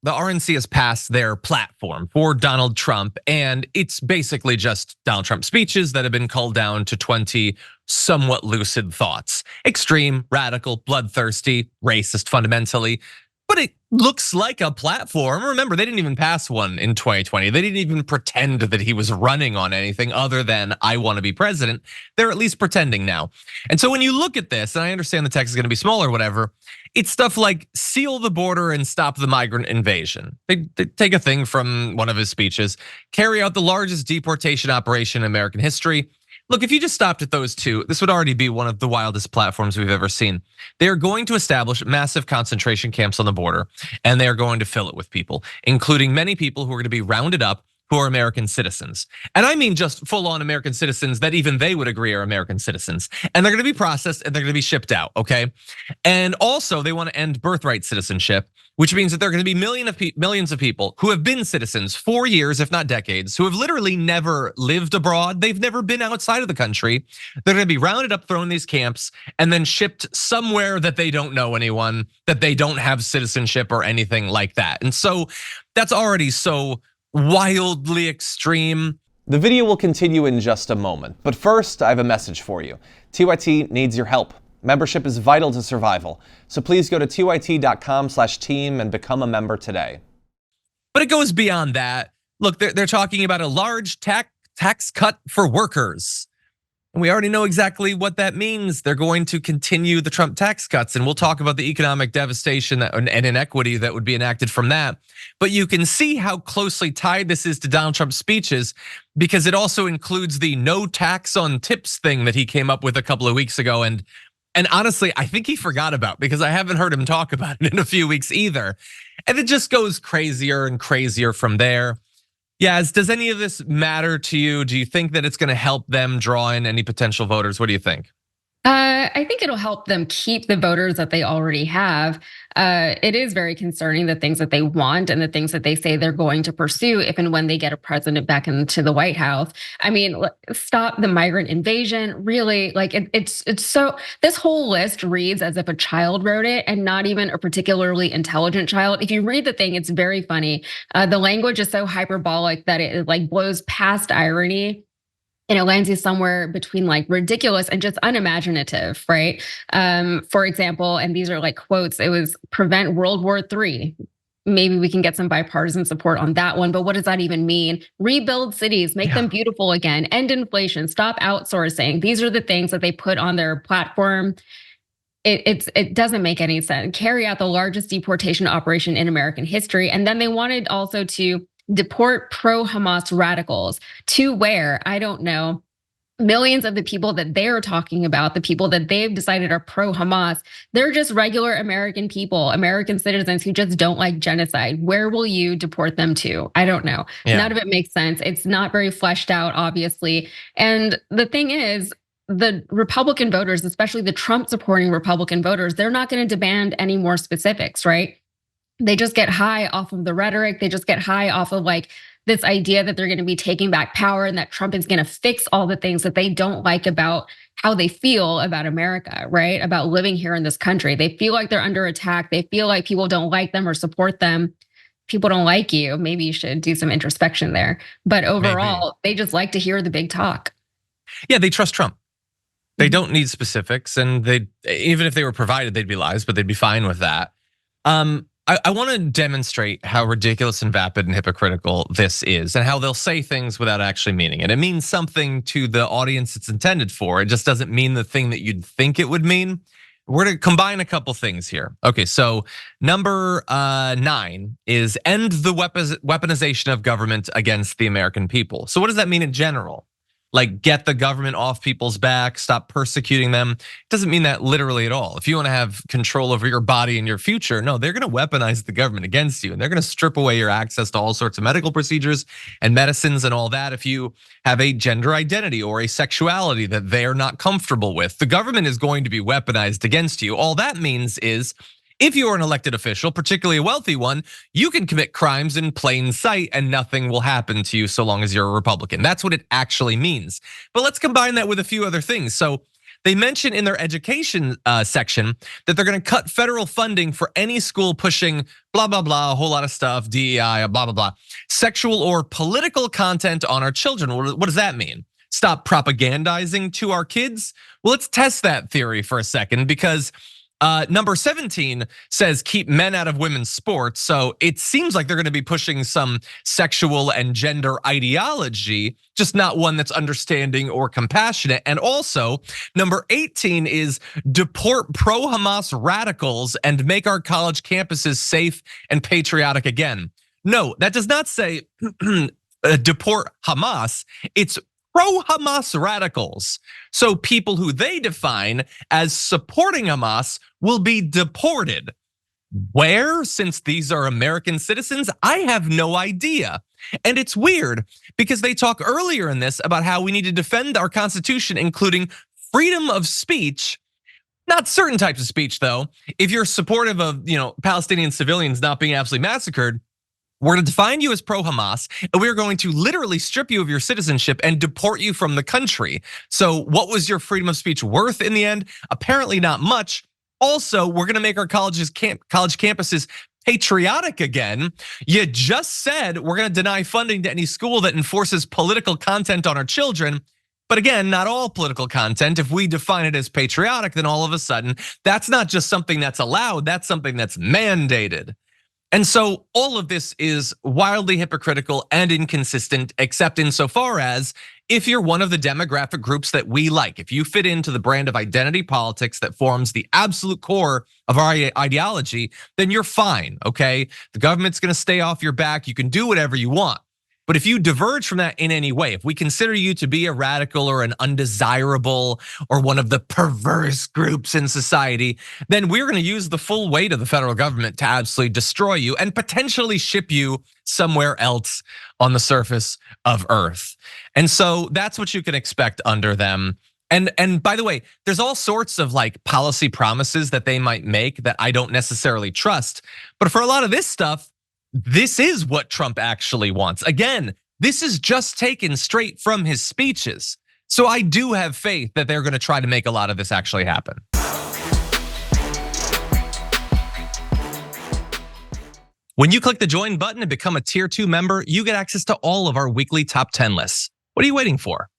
the RNC has passed their platform for Donald Trump, and it's basically just Donald Trump speeches that have been culled down to 20 somewhat lucid thoughts. Extreme, radical, bloodthirsty, racist fundamentally. But it looks like a platform. Remember, they didn't even pass one in 2020. They didn't even pretend that he was running on anything other than I want to be president. They're at least pretending now. And so when you look at this, and I understand the text is going to be small or whatever, it's stuff like seal the border and stop the migrant invasion. They take a thing from one of his speeches, carry out the largest deportation operation in American history. Look, if you just stopped at those two, this would already be one of the wildest platforms we've ever seen. They are going to establish massive concentration camps on the border, and they are going to fill it with people, including many people who are going to be rounded up who are American citizens. And I mean just full-on American citizens that even they would agree are American citizens. And they're going to be processed and they're going to be shipped out, okay? And also they want to end birthright citizenship, which means that there are going to be millions of people who have been citizens for years, if not decades, who have literally never lived abroad. They've never been outside of the country. They're going to be rounded up, thrown in these camps, and then shipped somewhere that they don't know anyone, that they don't have citizenship or anything like that. And so that's already so wildly extreme. The video will continue in just a moment, but first I have a message for you. TYT needs your help. Membership is vital to survival, so please go to tyt.com/team and become a member today. But it goes beyond that. Look, they're talking about a large tax cut for workers. And we already know exactly what that means. They're going to continue the Trump tax cuts, and we'll talk about the economic devastation and inequity that would be enacted from that. But you can see how closely tied this is to Donald Trump's speeches, because it also includes the no tax on tips thing that he came up with a couple of weeks ago. And honestly, I think he forgot about, because I haven't heard him talk about it in a few weeks either. And it just goes crazier and crazier from there. Yaz, does any of this matter to you? Do you think that it's going to help them draw in any potential voters? What do you think? I think it'll help them keep the voters that they already have. It is very concerning, the things that they want and the things that they say they're going to pursue if and when they get a president back into the White House. I mean, stop the migrant invasion. Really, like it's so, this whole list reads as if a child wrote it, and not even a particularly intelligent child. If you read the thing, it's very funny. The language is so hyperbolic that it like blows past irony. And it lands you somewhere between like ridiculous and just unimaginative, right? For example, and these are like quotes, it was prevent World War III. Maybe we can get some bipartisan support on that one, but what does that even mean? Rebuild cities, make them beautiful again, end inflation, stop outsourcing. These are the things that they put on their platform. It doesn't make any sense. Carry out the largest deportation operation in American history. And then they wanted also to deport pro-Hamas radicals to where, I don't know. Millions of the people that they're talking about, the people that they've decided are pro-Hamas, they're just regular American people, American citizens who just don't like genocide. Where will you deport them to? I don't know. None of it makes sense. It's not very fleshed out, obviously. And the thing is, the Republican voters, especially the Trump supporting Republican voters, they're not going to demand any more specifics, right? They just get high off of the rhetoric. They just get high off of like this idea that they're going to be taking back power and that Trump is going to fix all the things that they don't like about how they feel about America, right? About living here in this country. They feel like they're under attack. They feel like people don't like them or support them. People don't like you. Maybe you should do some introspection there. But overall, they just like to hear the big talk. Yeah, they trust Trump. They don't need specifics, and they, even if they were provided, they'd be lies, but they'd be fine with that. I want to demonstrate how ridiculous and vapid and hypocritical this is, and how they'll say things without actually meaning it. It means something to the audience it's intended for. It just doesn't mean the thing that you'd think it would mean. We're gonna combine a couple things here. Okay, so number 9 is end the weaponization of government against the American people. So what does that mean in general? Like get the government off people's back, stop persecuting them. It doesn't mean that literally at all. If you want to have control over your body and your future, no, they're going to weaponize the government against you, and they're going to strip away your access to all sorts of medical procedures and medicines and all that. If you have a gender identity or a sexuality that they are not comfortable with, the government is going to be weaponized against you. All that means is, if you are an elected official, particularly a wealthy one, you can commit crimes in plain sight and nothing will happen to you so long as you're a Republican. That's what it actually means. But let's combine that with a few other things. So They mention in their education section that they're going to cut federal funding for any school pushing blah, blah, blah, a whole lot of stuff, DEI, blah, blah, blah, sexual or political content on our children. What does that mean? Stop propagandizing to our kids? Well, let's test that theory for a second, because number 17 says keep men out of women's sports. So it seems like they're going to be pushing some sexual and gender ideology, just not one that's understanding or compassionate. And also number 18 is deport pro-Hamas radicals and make our college campuses safe and patriotic again. No, that does not say deport Hamas. It's pro-Hamas radicals. So people who they define as supporting Hamas will be deported. Where, since these are American citizens? I have no idea. And it's weird because they talk earlier in this about how we need to defend our Constitution, including freedom of speech. Not certain types of speech, though. If you're supportive of, Palestinian civilians not being absolutely massacred, we're going to define you as pro-Hamas, and we're going to literally strip you of your citizenship and deport you from the country. So what was your freedom of speech worth in the end? Apparently not much. Also, we're going to make our college campuses patriotic again. You just said we're going to deny funding to any school that enforces political content on our children. But again, not all political content. If we define it as patriotic, then all of a sudden, that's not just something that's allowed, that's something that's mandated. And so all of this is wildly hypocritical and inconsistent, except insofar as if you're one of the demographic groups that we like, if you fit into the brand of identity politics that forms the absolute core of our ideology, then you're fine, okay? The government's gonna stay off your back, you can do whatever you want. But if you diverge from that in any way, if we consider you to be a radical or an undesirable or one of the perverse groups in society, then we're gonna use the full weight of the federal government to absolutely destroy you and potentially ship you somewhere else on the surface of Earth. And so that's what you can expect under them. And by the way, there's all sorts of like policy promises that they might make that I don't necessarily trust. But for a lot of this stuff, this is what Trump actually wants. Again, this is just taken straight from his speeches. So I do have faith that they're going to try to make a lot of this actually happen. When you click the join button and become a tier 2 member, you get access to all of our weekly top 10 lists. What are you waiting for?